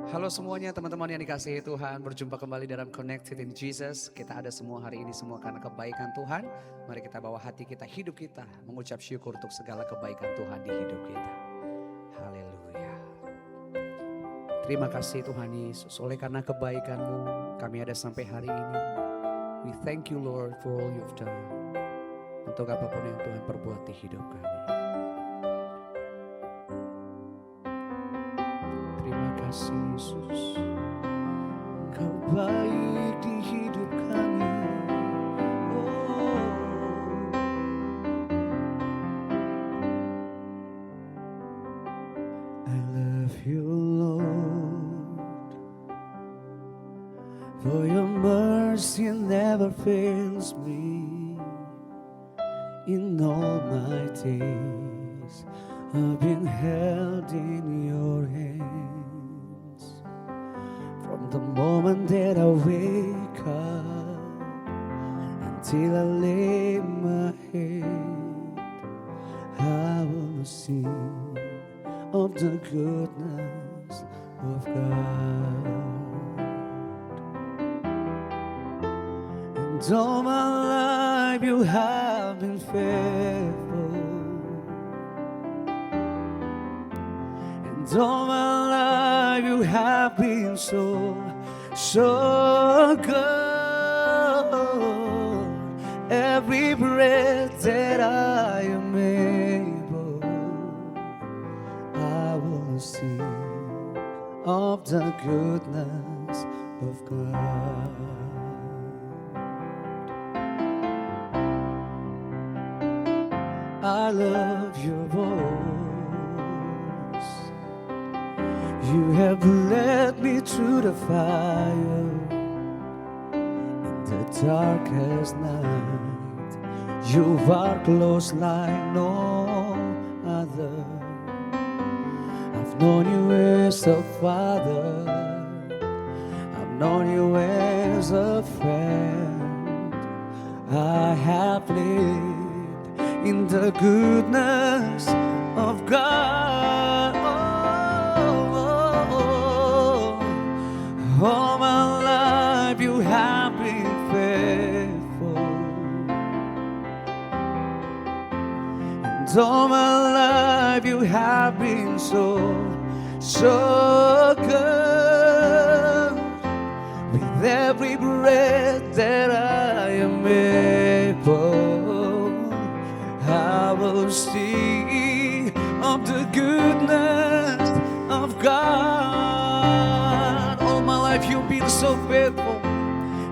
Halo semuanya teman-teman yang dikasihi Tuhan, berjumpa kembali dalam Connected in Jesus. Kita ada semua hari ini semua karena kebaikan Tuhan. Mari kita bawa hati kita, hidup kita, mengucap syukur untuk segala kebaikan Tuhan di hidup kita. Haleluya. Terima kasih Tuhan Yesus, oleh karena kebaikan-Mu kami ada sampai hari ini. We thank you Lord for all you've done. Untuk apapun yang Tuhan perbuat di hidup kami. Terima kasih Yesus, Kau baik di hidup kami. Oh, I love you Lord, for your mercy never fails me. In all my days I've been held in your hands. From the moment that I wake up until I lay my head, I will sing of the goodness of God. And all my life you have been faithful. And all my life you have been so good. Every breath that I am able, I will sing of the goodness of God. I love your voice. You have led me through the fire in the darkest night. You are close like no other. I've known you as a father. I've known you as a friend. I have lived in the goodness of God. All my life you have been faithful. And all my life you have been so good. With every breath that I am able, I will sing of the goodness of God. All my life you've been so faithful.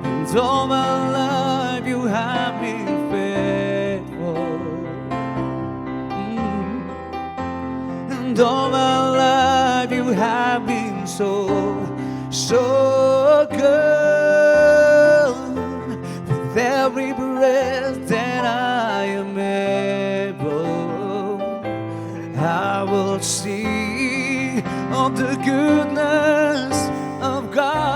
And all my life you have been faithful. And all my life you have been so good. With every breath that I am able, I will sing of the goodness of God.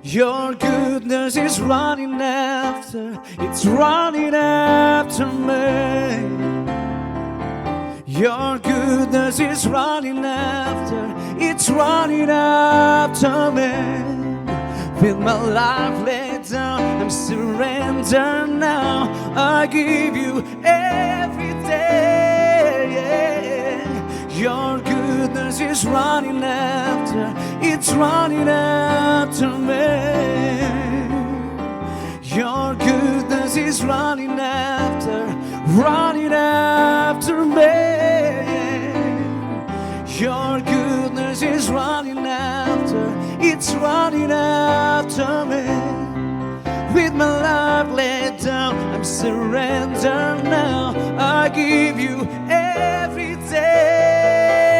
Your goodness is running after, it's running after me. Your goodness is running after, it's running after me. With my life laid down, I'm surrendered now. I give you every day. Your goodness is running after, it's running after me. Your goodness is running after me. Your goodness is running after, it's running after me. With my life laid down, I'm surrendered now. I give you every day.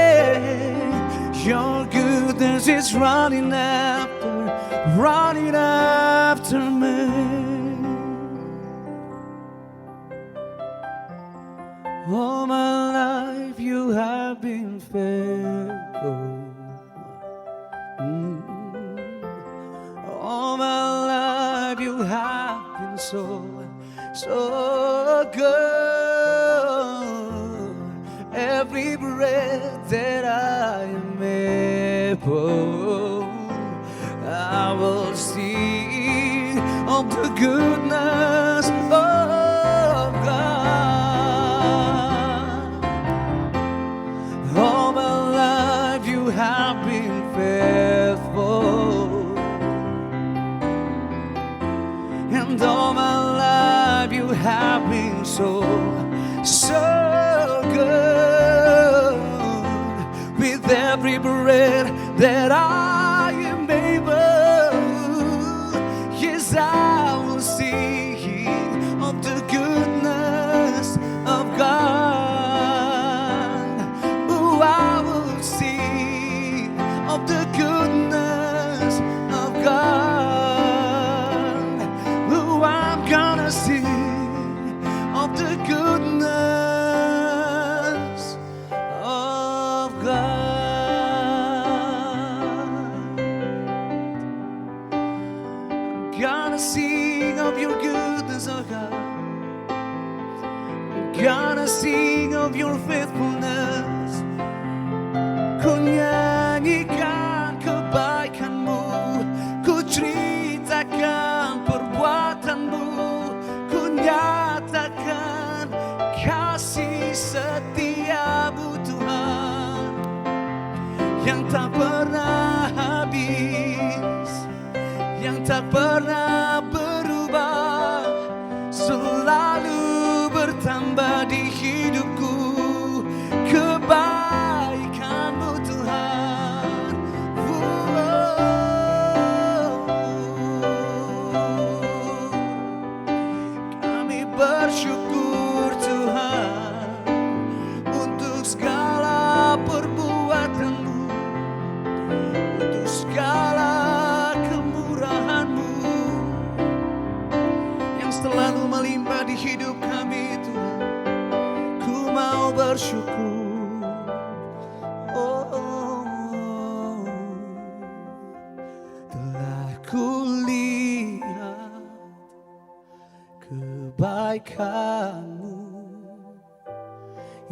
Your goodness is running after me. All my life you have been faithful. All my life you have been so good. every breath that I am able, I will sing of the goodness of God. All my life you have been faithful, and all my life you have been so good. With every breath that I am able, yes, I will sing of the goodness of God. Oh, I will sing of the goodness of God. Oh, I'm gonna sing of the goodness of God. I'm gonna sing of your goodness, oh God. I'm gonna sing of your faithfulness. Ku nyanyikan kebaikanmu, ku ceritakan perbuatanmu, ku nyatakan kasih setiamu Tuhan, yang tak pernah habis, yang tak pernah berubah, selalu bertambah di hidupku. Kebaikanmu Tuhan, kami bersyukur Tuhan untuk segala perbuatanmu, untuk segala kemurahanmu yang selalu melimpah di hidup kami Tuhan. Ku mau bersyukur. Oh, telah kulihat kebaikanmu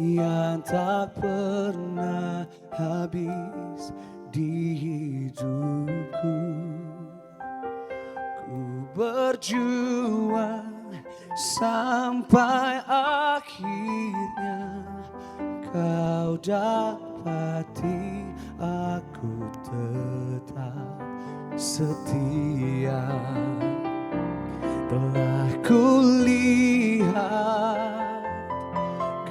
yang tak pernah habis di hidupku. Ku berjuang sampai akhirnya kau dapati aku tetap setia. Telah kulihat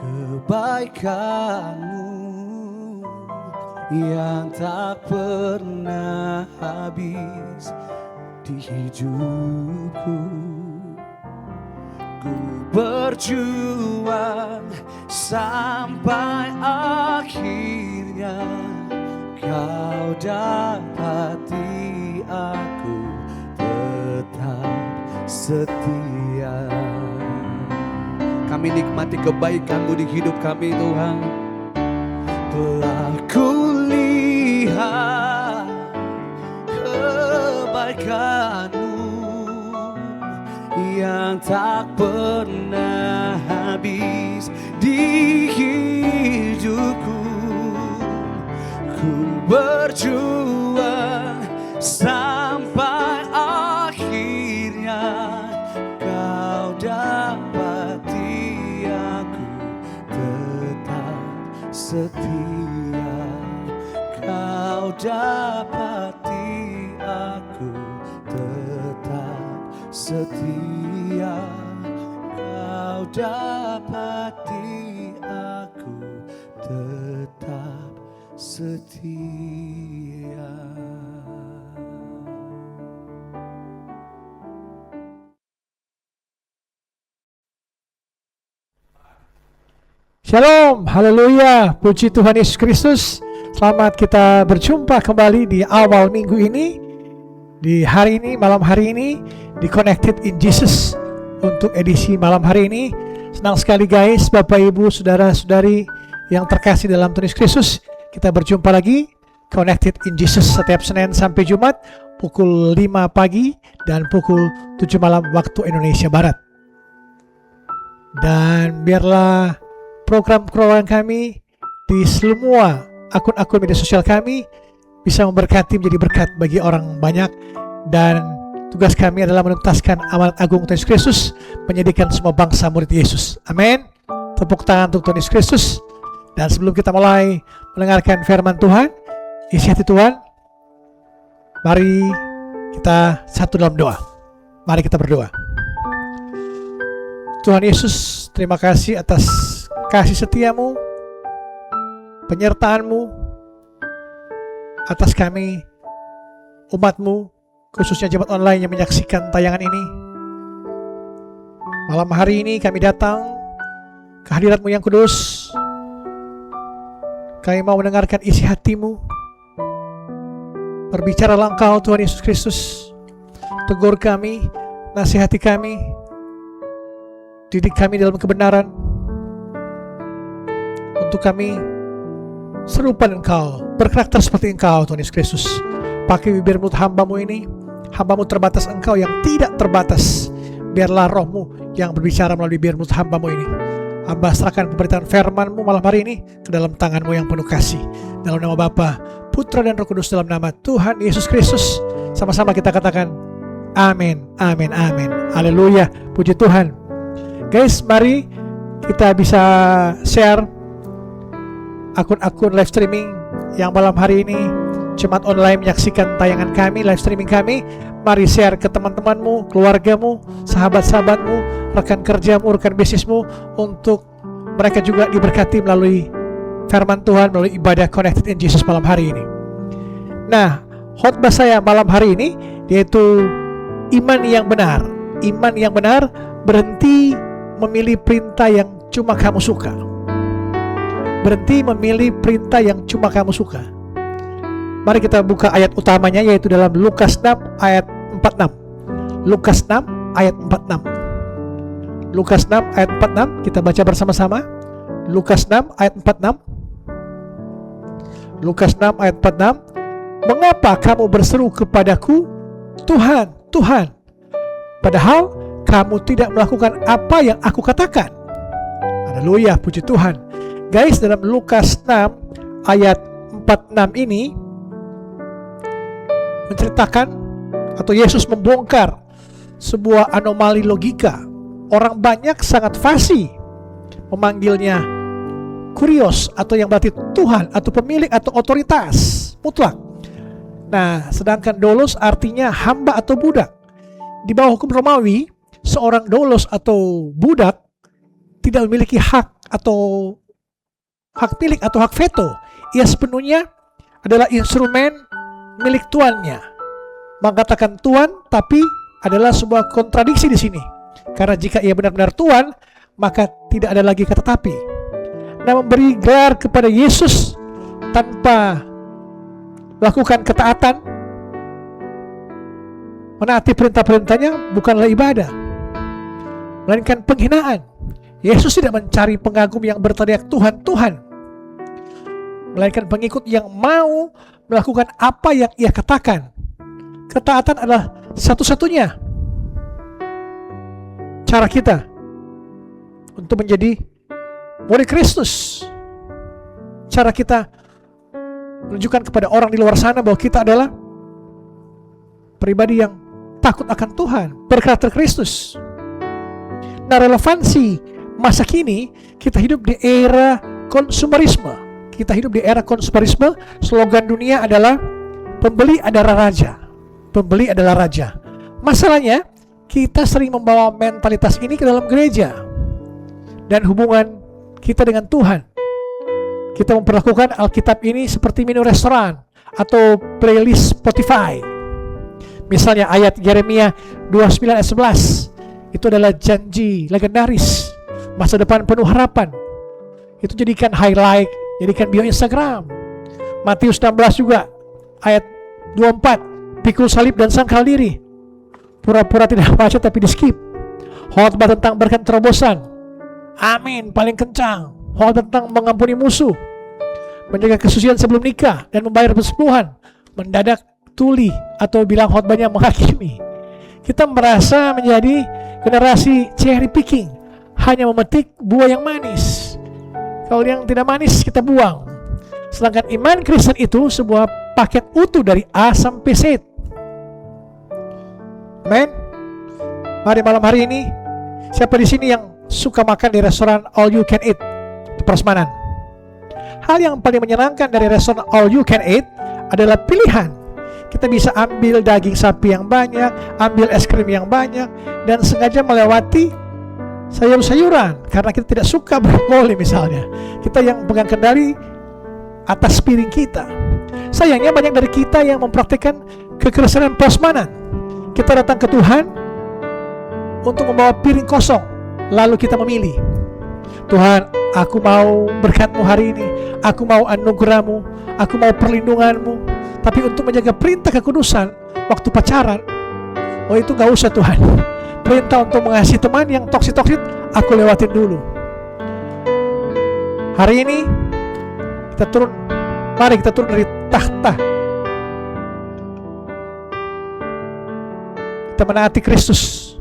kebaikanmu yang tak pernah habis di hidupku. Ku berjuang sampai akhirnya kau dapati aku tetap setia. Kami nikmati kebaikan-Mu di hidup kami Tuhan. Telah kulihat kebaikan-Mu yang tak pernah habis di hidupku. Ku berjuang sampai akhirnya kau dapati aku tetap setia. Kau dapati aku tetap setia. Kau dapati aku tetap setia. Shalom, haleluya, puji Tuhan Yesus Kristus. Selamat kita berjumpa kembali di awal minggu ini, di hari ini, malam hari ini, di Connected in Jesus untuk edisi malam hari ini. Senang sekali guys, Bapak Ibu, Saudara-saudari yang terkasih dalam Tuhan Yesus Kristus. Kita berjumpa lagi, Connected in Jesus setiap Senin sampai Jumat, pukul 5 pagi dan pukul 7 malam waktu Indonesia Barat. Dan biarlah program kami, di semua akun-akun media sosial kami, bisa memberkati menjadi berkat bagi orang banyak. Dan tugas kami adalah menuntaskan amanat agung Tuhan Yesus Kristus, menjadikan semua bangsa murid Yesus. Amin. Tepuk tangan untuk Tuhan Yesus Kristus. Dan sebelum kita mulai mendengarkan firman Tuhan, isi hati Tuhan, mari kita satu dalam doa. Mari kita berdoa. Tuhan Yesus, terima kasih atas kasih setiamu, penyertaan-Mu atas kami, umat-Mu, khususnya jemaat online yang menyaksikan tayangan ini. Malam hari ini kami datang ke hadirat-Mu yang kudus. Kami mau mendengarkan isi hati-Mu. Berbicaralah Engkau Tuhan Yesus Kristus. Tegur kami, nasihati kami, didik kami dalam kebenaran, untuk kami serupa Engkau, berkarakter seperti Engkau Tuhan Yesus Kristus. Pakai bibir mulut hamba-Mu ini, hamba-Mu terbatas, Engkau yang tidak terbatas. Biarlah Roh-Mu yang berbicara melalui bibir mulut hamba-Mu ini. Hamba serahkan pemberitaan firman-Mu malam hari ini ke dalam tangan-Mu yang penuh kasih. Dalam nama Bapa, Putra dan Roh Kudus, dalam nama Tuhan Yesus Kristus. Sama-sama kita katakan amin, amin, amin. Haleluya, puji Tuhan. Guys, mari kita bisa share akun-akun live streaming yang malam hari ini jemaat online menyaksikan tayangan kami, live streaming kami. Mari share ke teman-temanmu, keluargamu, sahabat-sahabatmu, rekan kerjamu, rekan bisnismu, untuk mereka juga diberkati melalui firman Tuhan, melalui ibadah Connected in Jesus malam hari ini. Nah, khotbah saya malam hari ini yaitu iman yang benar. Iman yang benar, berhenti memilih perintah yang cuma kamu suka. Berhenti memilih perintah yang cuma kamu suka. Mari kita buka ayat utamanya, yaitu dalam Lukas 6 ayat 46. Lukas 6 ayat 46. Lukas 6 ayat 46, kita baca bersama-sama. Lukas 6 ayat 46. Lukas 6 ayat 46. Mengapa kamu berseru kepadaku, Tuhan, Tuhan, padahal kamu tidak melakukan apa yang aku katakan? Haleluya, puji Tuhan. Guys, dalam Lukas 6 ayat 46 ini menceritakan, atau Yesus membongkar sebuah anomali logika. Orang banyak sangat fasih memanggilnya kurios, atau yang berarti Tuhan, atau pemilik, atau otoritas mutlak. Nah, sedangkan doulos artinya hamba atau budak. Di bawah hukum Romawi, seorang doulos atau budak tidak memiliki hak atau hak pilih atau hak veto. Ia sepenuhnya adalah instrumen milik tuannya. Mengatakan tuan tapi adalah sebuah kontradiksi di sini. Karena jika ia benar-benar tuan, maka tidak ada lagi kata tapi. Nah, memberi gelar kepada Yesus tanpa melakukan ketaatan, menaati perintah-perintahnya, bukanlah ibadah, melainkan penghinaan. Yesus tidak mencari pengagum yang berteriak Tuhan, Tuhan, melainkan pengikut yang mau melakukan apa yang ia katakan. Ketaatan adalah satu-satunya cara kita untuk menjadi murid Kristus. Cara kita menunjukkan kepada orang di luar sana bahwa kita adalah pribadi yang takut akan Tuhan, berkarakter Kristus. Nah, relevansi masa kini, kita hidup di era konsumerisme. Kita hidup di era konsumerisme. Slogan dunia adalah pembeli adalah raja. Pembeli adalah raja. Masalahnya, kita sering membawa mentalitas ini ke dalam gereja dan hubungan kita dengan Tuhan. Kita memperlakukan Alkitab ini seperti menu restoran atau playlist Spotify. Misalnya ayat Yeremia 29 ayat 11, itu adalah janji legendaris, masa depan penuh harapan. Itu jadikan highlight, jadikan bio Instagram. Matius 16 juga ayat 24, pikul salib dan sangkal diri. Pura-pura tidak baca tapi di skip. Khotbah tentang berkat terobosan, amin, paling kencang. Khotbah tentang mengampuni musuh, menjaga kesucian sebelum nikah, dan membayar persepuluhan. Mendadak tuli atau bilang khotbahnya menghakimi. Kita merasa menjadi generasi cherry picking, hanya memetik buah yang manis. Kalau yang tidak manis kita buang. Sedangkan iman Kristen itu sebuah paket utuh dari A sampai Z. Amen. Mari malam hari ini, siapa di sini yang suka makan di restoran all you can eat, prasmanan? Hal yang paling menyenangkan dari restoran all you can eat adalah pilihan. Kita bisa ambil daging sapi yang banyak, ambil es krim yang banyak, dan sengaja melewati sayur-sayuran karena kita tidak suka brokoli misalnya. Kita yang pegang kendali atas piring kita. Sayangnya banyak dari kita yang mempraktikkan kekristenan prasmanan. Kita datang ke Tuhan untuk membawa piring kosong, lalu kita memilih, Tuhan, aku mau berkat-Mu hari ini, aku mau anugerah-Mu, aku mau perlindungan-Mu. Tapi untuk menjaga perintah kekudusan waktu pacaran, oh itu gak usah Tuhan. Perintah untuk mengasihi teman yang toksit-toksit, aku lewatin dulu. Hari ini mari kita turun dari tahta. Kita menaati Kristus,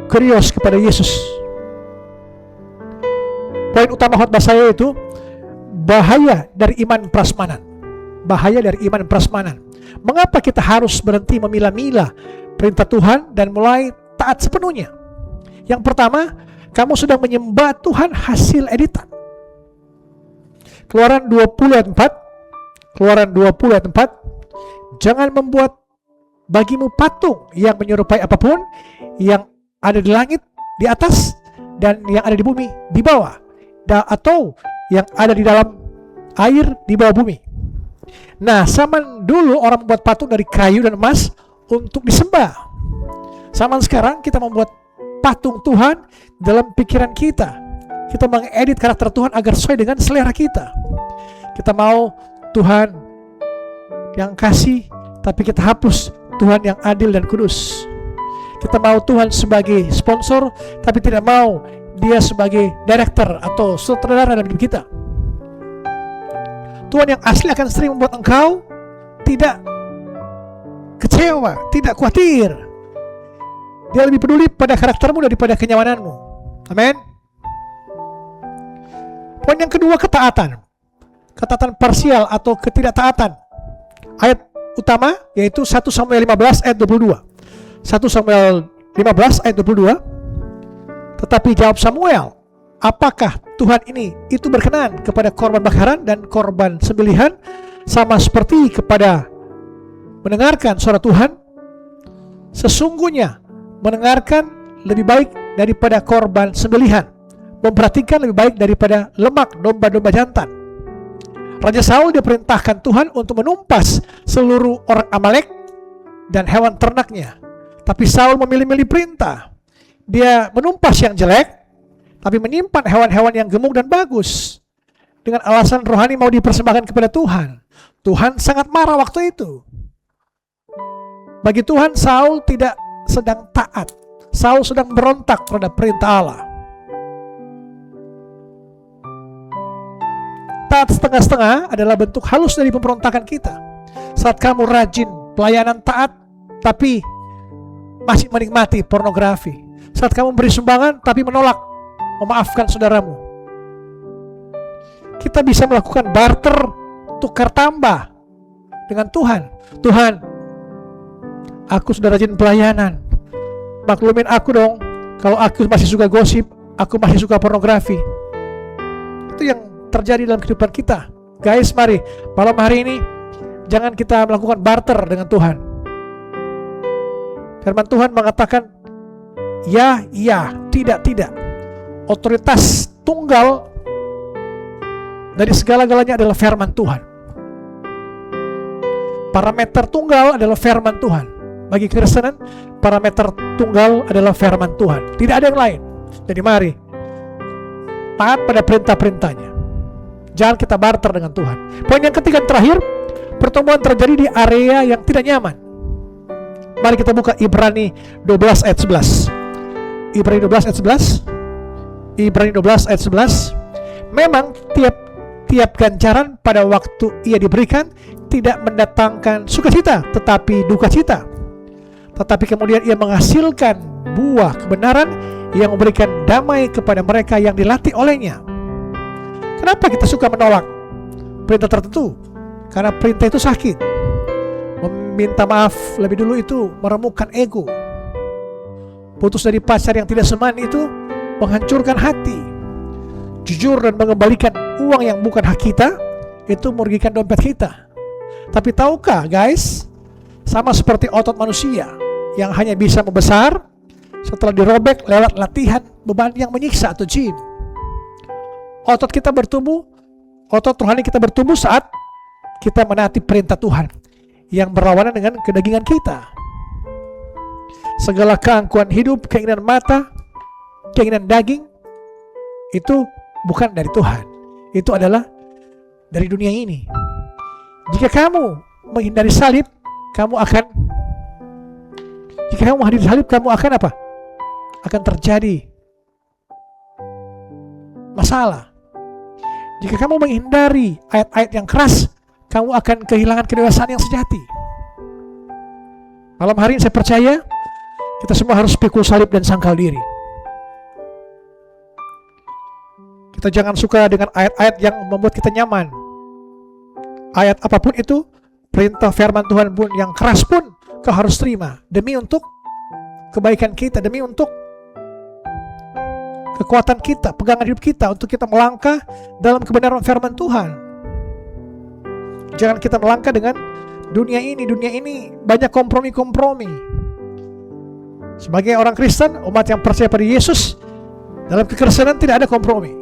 Krios kepada Yesus. Poin utama khotbah saya itu bahaya dari iman prasmanan. Bahaya dari iman prasmanan. Mengapa kita harus berhenti memilah-milah perintah Tuhan dan mulai taat sepenuhnya? Yang pertama, kamu sedang menyembah Tuhan hasil editan. Keluaran 20 ayat 4. Jangan membuat bagimu patung yang menyerupai apapun yang ada di langit di atas dan yang ada di bumi di bawah, atau yang ada di dalam air di bawah bumi. Nah, zaman dulu orang membuat patung dari kayu dan emas untuk disembah. Zaman sekarang kita membuat patung Tuhan dalam pikiran kita. Kita mengedit karakter Tuhan agar sesuai dengan selera kita. Kita mau Tuhan yang kasih, tapi kita hapus Tuhan yang adil dan kudus. Kita mau Tuhan sebagai sponsor, tapi tidak mau Dia sebagai director atau sutradara dalam hidup kita. Tuhan yang asli akan sering membuat engkau tidak kecewa, tidak khawatir. Dia lebih peduli pada karaktermu daripada kenyamananmu. Amin. Poin yang kedua, ketaatan. Ketaatan parsial atau ketidaktaatan. Ayat utama yaitu 1 Samuel 15 ayat 22. 1 Samuel 15 ayat 22. Tetapi jawab Samuel, apakah Tuhan itu berkenan kepada korban bakaran dan korban sembelihan sama seperti kepada mendengarkan suara Tuhan? Sesungguhnya mendengarkan lebih baik daripada korban sembelihan, memperhatikan lebih baik daripada lemak domba-domba jantan. Raja Saul diperintahkan Tuhan untuk menumpas seluruh orang Amalek dan hewan ternaknya. Tapi Saul memilih-milih perintah. Dia menumpas yang jelek, tapi menyimpan hewan-hewan yang gemuk dan bagus. Dengan alasan rohani mau dipersembahkan kepada Tuhan. Tuhan sangat marah waktu itu. Bagi Tuhan, Saul tidak sedang taat. Saul sedang berontak terhadap perintah Allah. Taat setengah-setengah adalah bentuk halus dari pemberontakan kita. Saat kamu rajin pelayanan taat, tapi masih menikmati pornografi. Saat kamu beri sumbangan, tapi menolak memaafkan saudaramu. Kita bisa melakukan barter, tukar tambah dengan Tuhan. Tuhan, aku sudah rajin pelayanan, maklumin aku dong. Kalau aku masih suka gosip, aku masih suka pornografi. Itu yang terjadi dalam kehidupan kita. Guys, mari malam hari ini jangan kita melakukan barter dengan Tuhan. Firman Tuhan mengatakan ya, tidak. Otoritas tunggal dari segala-galanya adalah firman Tuhan. Parameter tunggal adalah firman Tuhan. Bagi Kristenan, parameter tunggal adalah firman Tuhan. Tidak ada yang lain. Jadi mari taat pada perintah-perintahnya. Jangan kita barter dengan Tuhan. Poin yang ketiga dan terakhir, pertemuan terjadi di area yang tidak nyaman. Mari kita buka Ibrani 12 ayat 11. Ibrani 12 ayat 11. Ibrani 12 ayat 11. Memang tiap ganjaran pada waktu ia diberikan tidak mendatangkan sukacita, tetapi duka cita. Tetapi kemudian ia menghasilkan buah kebenaran yang memberikan damai kepada mereka yang dilatih olehnya. Kenapa kita suka menolak perintah tertentu? Karena perintah itu sakit. Meminta maaf lebih dulu itu meremukkan ego. Putus dari pacar yang tidak semani itu menghancurkan hati. Jujur dan mengembalikan uang yang bukan hak kita itu merugikan dompet kita. Tapi tahukah guys, sama seperti otot manusia yang hanya bisa membesar setelah dirobek lewat latihan beban yang menyiksa atau gym. Otot kita bertumbuh, otot rohani kita bertumbuh saat kita menaati perintah Tuhan yang berlawanan dengan kedagingan kita. Segala keangkuhan hidup, keinginan mata, keinginan daging itu bukan dari Tuhan. Itu adalah dari dunia ini. Jika kamu menghindari salib, kamu akan apa? Akan terjadi masalah. Jika kamu menghindari ayat-ayat yang keras, kamu akan kehilangan kedewasaan yang sejati. Malam hari ini saya percaya kita semua harus pikul salib dan sangkal diri. Kita jangan suka dengan ayat-ayat yang membuat kita nyaman. Ayat apapun itu, perintah firman Tuhan pun yang keras pun kau harus terima demi untuk kebaikan kita, demi untuk kekuatan kita, pegangan hidup kita, untuk kita melangkah dalam kebenaran firman Tuhan. Jangan kita melangkah dengan dunia ini banyak kompromi-kompromi. Sebagai orang Kristen, umat yang percaya pada Yesus, dalam kekristenan tidak ada kompromi.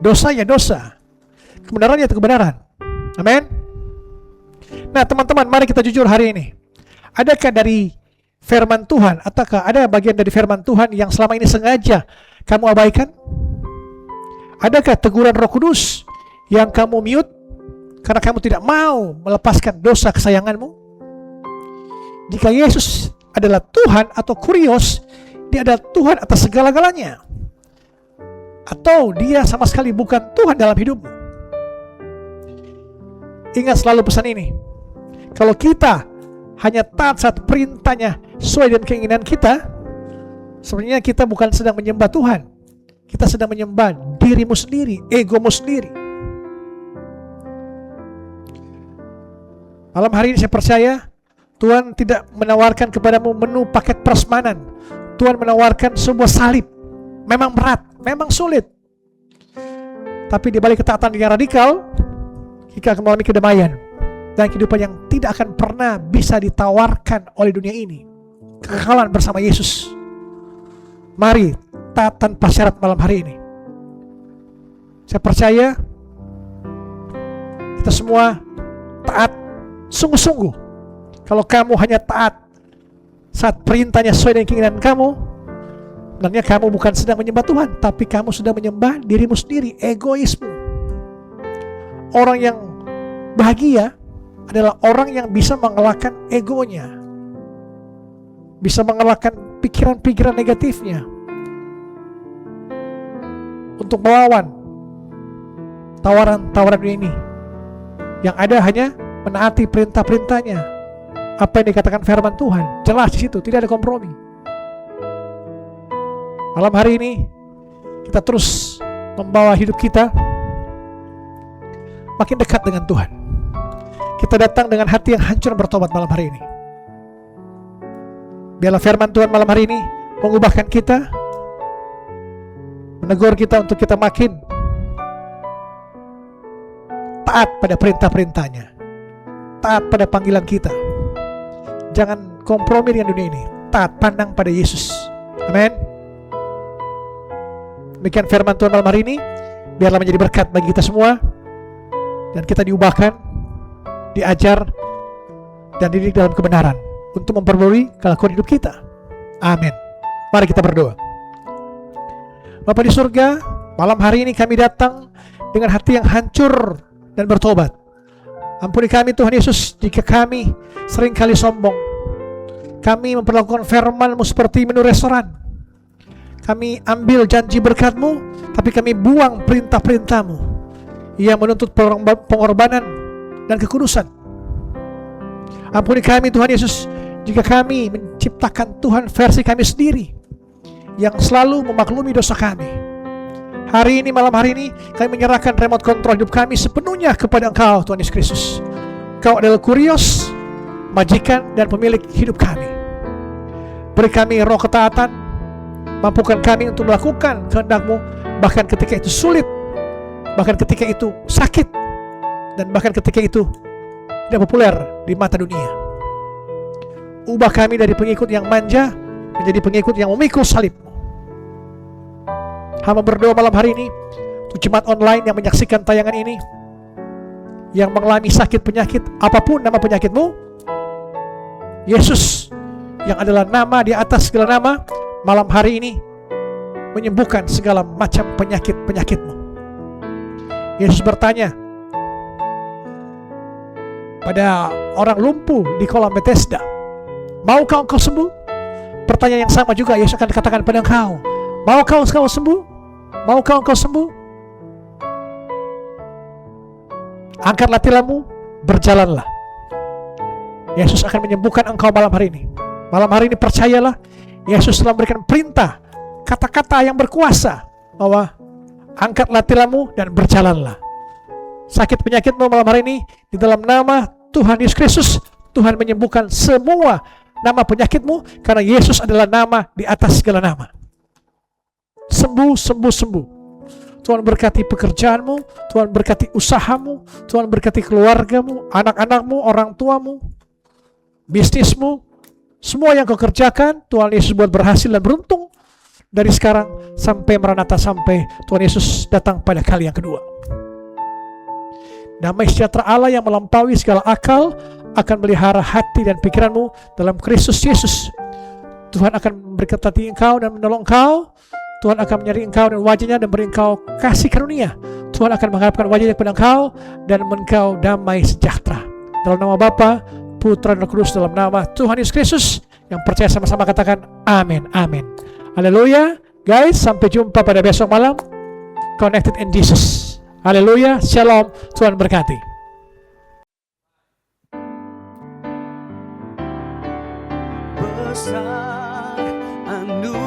Dosa ya dosa, kebenaran ya kebenaran. Amin. Nah teman-teman, mari kita jujur hari ini. Adakah dari firman Tuhan, ataukah ada bagian dari firman Tuhan yang selama ini sengaja kamu abaikan? Adakah teguran Roh Kudus yang kamu mute karena kamu tidak mau melepaskan dosa kesayanganmu? Jika Yesus adalah Tuhan atau kurios, Dia adalah Tuhan atas segala-galanya, atau Dia sama sekali bukan Tuhan dalam hidupmu? Ingat selalu pesan ini. Kalau kita hanya taat saat perintahnya sesuai dengan keinginan kita, sebenarnya kita bukan sedang menyembah Tuhan. Kita sedang menyembah dirimu sendiri, egomu sendiri. Malam hari ini saya percaya Tuhan tidak menawarkan kepadamu menu paket prasmanan. Tuhan menawarkan sebuah salib. Memang berat, memang sulit. Tapi di balik ketaatan yang radikal, kita akan mengalami kedamaian dan kehidupan yang tidak akan pernah bisa ditawarkan oleh dunia ini. Kekekalan bersama Yesus. Mari taat tanpa syarat malam hari ini. Saya percaya kita semua taat sungguh-sungguh. Kalau kamu hanya taat saat perintahnya sesuai dengan keinginan kamu, sebenarnya kamu bukan sedang menyembah Tuhan, tapi kamu sedang menyembah dirimu sendiri, egoismu. Orang yang bahagia adalah orang yang bisa mengalahkan egonya, bisa mengalahkan pikiran-pikiran negatifnya untuk melawan tawaran-tawaran dunia ini. Yang ada hanya menaati perintah-perintahnya. Apa yang dikatakan firman Tuhan, jelas di situ, tidak ada kompromi. Malam hari ini kita terus membawa hidup kita makin dekat dengan Tuhan. Kita datang dengan hati yang hancur bertobat malam hari ini. Biarlah firman Tuhan malam hari ini mengubahkan kita, menegur kita untuk kita makin taat pada perintah-perintahnya, taat pada panggilan kita. Jangan kompromi dengan dunia ini, taat pandang pada Yesus. Amin. Demikian firman Tuhan malam hari ini. Biarlah menjadi berkat bagi kita semua, dan kita diubahkan, diajar, dan dididik dalam kebenaran untuk memperbarui kelakuan hidup kita. Amin. Mari kita berdoa. Bapa di surga, malam hari ini kami datang dengan hati yang hancur dan bertobat. Ampuni kami Tuhan Yesus jika kami seringkali sombong. Kami memperlakukan firman-Mu seperti menu restoran. Kami ambil janji berkat-Mu, tapi kami buang perintah-perintah-Mu yang menuntut pengorbanan dan kekudusan. Ampuni kami Tuhan Yesus jika kami menciptakan Tuhan versi kami sendiri yang selalu memaklumi dosa kami. Hari ini, malam hari ini, kami menyerahkan remote control hidup kami sepenuhnya kepada Engkau, Tuhan Yesus Kristus. Engkau adalah Kurios, majikan dan pemilik hidup kami. Beri kami roh ketaatan, mampukan kami untuk melakukan kehendak-Mu, bahkan ketika itu sulit, bahkan ketika itu sakit, dan bahkan ketika itu tidak populer di mata dunia. Ubah kami dari pengikut yang manja menjadi pengikut yang memikul salib-Mu. Hamba berdoa malam hari ini untuk jemaat online yang menyaksikan tayangan ini, yang mengalami sakit penyakit, apapun nama penyakitmu, Yesus yang adalah nama di atas segala nama, malam hari ini menyembuhkan segala macam penyakit-penyakitmu. Yesus bertanya pada orang lumpuh di kolam Bethesda, maukah engkau sembuh? Pertanyaan yang sama juga Yesus akan katakan pada engkau, maukah engkau sembuh? Maukah engkau sembuh? Angkatlah tilammu, berjalanlah. Yesus akan menyembuhkan engkau malam hari ini. Malam hari ini percayalah, Yesus telah memberikan perintah, kata-kata yang berkuasa, bahwa angkatlah tilammu dan berjalanlah. Sakit penyakitmu malam hari ini, di dalam nama Tuhan Yesus Kristus, Tuhan menyembuhkan semua nama penyakitmu, karena Yesus adalah nama di atas segala nama. Sembuh, sembuh, sembuh. Tuhan berkati pekerjaanmu, Tuhan berkati usahamu, Tuhan berkati keluargamu, anak-anakmu, orang tuamu, bisnismu, semua yang kau kerjakan, Tuhan Yesus buat berhasil dan beruntung dari sekarang sampai Maranatha, sampai Tuhan Yesus datang pada kali yang kedua. Damai sejahtera Allah yang melampaui segala akal akan melihara hati dan pikiranmu dalam Kristus Yesus. Tuhan akan memberkati engkau dan menolong engkau. Tuhan akan menyeri engkau dan wajahnya dan beri engkau kasih karunia. Tuhan akan menghadapkan wajahnya kepada engkau dan engkau damai sejahtera. Dalam nama Bapa, Putra dan Roh Kudus, dalam nama Tuhan Yesus Kristus, yang percaya sama-sama katakan amin, amin. Haleluya. Guys, sampai jumpa pada besok malam. Connected in Jesus. Haleluya. Shalom. Tuhan berkati. Besar anugerah-Mu,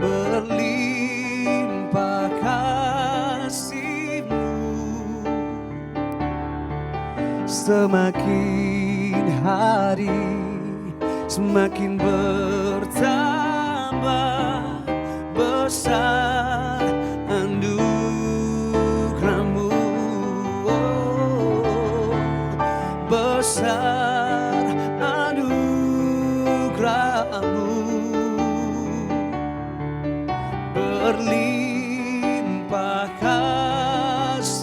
berlimpah kasih-Mu, semakin hari semakin bertambah besar anugerah-Mu, oh, besar anugerah-Mu, berlimpah kasih-Mu,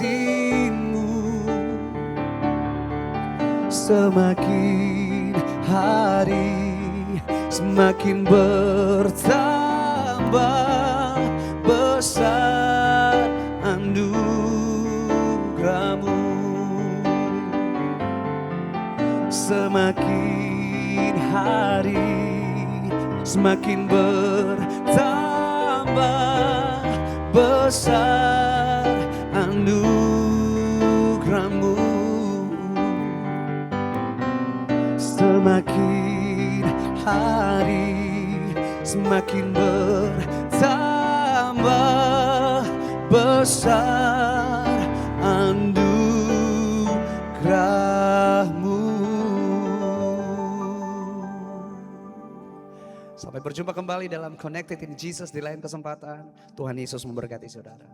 semakin hari semakin bertambah besar anugerah-Mu, semakin hari semakin bertambah besar anugerah-Mu, semakin hari semakin bertambah besar anugerah-Mu. Sampai berjumpa kembali dalam Connected in Jesus di lain kesempatan. Tuhan Yesus memberkati saudara.